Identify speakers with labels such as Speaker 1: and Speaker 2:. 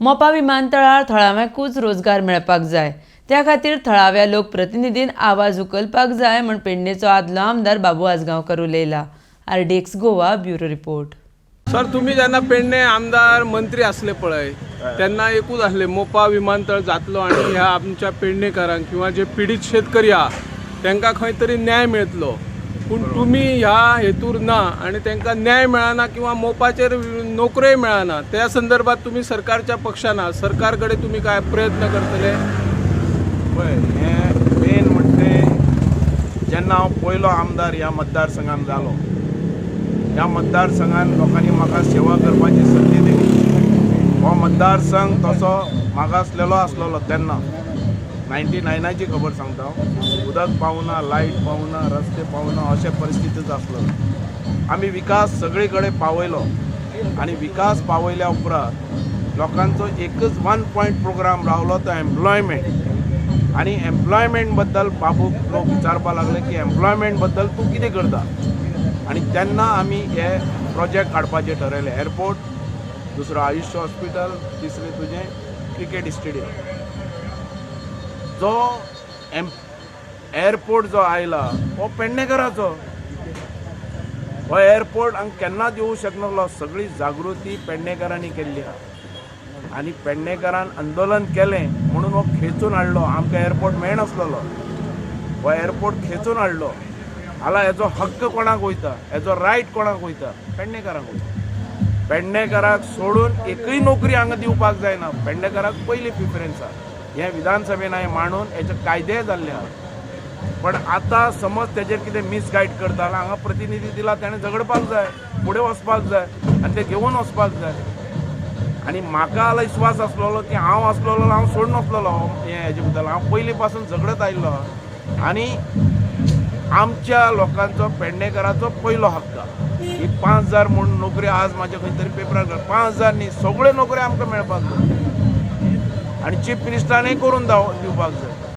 Speaker 1: मोपा विमानतळार थळाव्यांकूच रोजगार मेळपाक जाय, त्या खातीर थळाव्या लोकप्रतिनिधीन आवाज उखलपाक जाय म्हण पेडणेचो आदलो आमदार बाबू आजगांवकर उलयला। RDX Goa bureau report.
Speaker 2: Sir, तुम्ही जेन्ना पेडणे आमदार मंत्री असले पळय तेन्ना एकूच असले मोपा विमानतळ जातलो आणि ह्या आमच्या पेडणेकारांक किंवा जे पीडित शेतकरी आहा तांकां खंय तरी न्याय मेळटलो, पूण तुम्ही ह्या हेतूर ना आणि तांकां न्याय मेळना किंवा मोपाचेर नोकऱ्योय मेळना। त्या संदर्भात तुम्ही सरकारच्या पक्षाना सरकार कडेन तुम्ही काय प्रयत्न करतले?
Speaker 3: पळय, हें मेन म्हणजे जेन्ना हांव पयलो आमदार ह्या मतदारसंघान जालो, ह्या मतदारसंघान लोकांनी म्हाका सेवा करपाची संदी दिली। हो मतदारसंघ तसो मागासलेलो आसलेलो तेन्ना 99ची खबर सांगता हांव। उदक पावना, लायट पावना, रस्ते पावना अशे परिस्थितीच आसलेलो। आमी विकास सगळे कडेन पावयलो आनी विकास पावयल्या उपरांत लोकांचो एकच 1 पॉयंट प्रोग्राम रावलो तो एम्प्लॉयमेंट। आनी एम्प्लॉयमेंट बद्दल बाबूक लोक विचारपाक लागले की एम्प्लॉयमेंट बद्दल तूं कितें करता, आनी तेन्ना आमी हे प्रोजेक्ट काडपाचें ठरयलें। एअरपोर्ट, दुसरो आयुष्य हॉस्पिटल, तिसरें तुजें क्रिकेट स्टेडियम। जो एअरपोर्ट जो आयला हो पेडणेकराचो। हो एअरपोर्ट हांगा केन्नाच येवंक शकनासलो। सगळी जागृती पेडणेकरांनी केल्ली आहा आनी पेडणेकरान आंदोलन केलें म्हणून हो खेचून हाडलो। आमकां एअरपोर्ट मेळनासलो, हो एअरपोर्ट खेचून हाडलो। हाला हेजो हक्क कोणाक वयता, हेजो रायट कोणाक वयता? पेडणेकारांक वयता। पेडणेकाराक सोडून एकूय नोकरी हांगा दिवपाक जायना। पेडणेकाराक पयली प्रिफरन्स आहा। हे विधानसभेन हांवें मांडून हेचे कायदेय जाल्ले आहा। पण आतां समज तेजेर कितें मिसगायड करता जाल्यार हांगा प्रतिनिधी दिला ताणें झगडपाक जाय, फुडें वचपाक जाय आनी ते घेवन वचपाक जाय। आनी म्हाका जाल्यार विश्वास आसलेलो की हांव आसलेलो हांव सोडून वचलेलो हेजे बद्दल। हांव पयलीं पासून झगडत आयिल्लो आहा आनी आमच्या लोकांचो पेडणेकाराचो पयलो हक्क ही 5000 म्हणून नोकरी आज म्हाज्या खंय तरी पेपरार 5000 न्ही, सगळ्यो नोकऱ्यो आमकां मेळपाक जाय आनी चीफ मिनिस्टरानय करून दिवपाक जाय।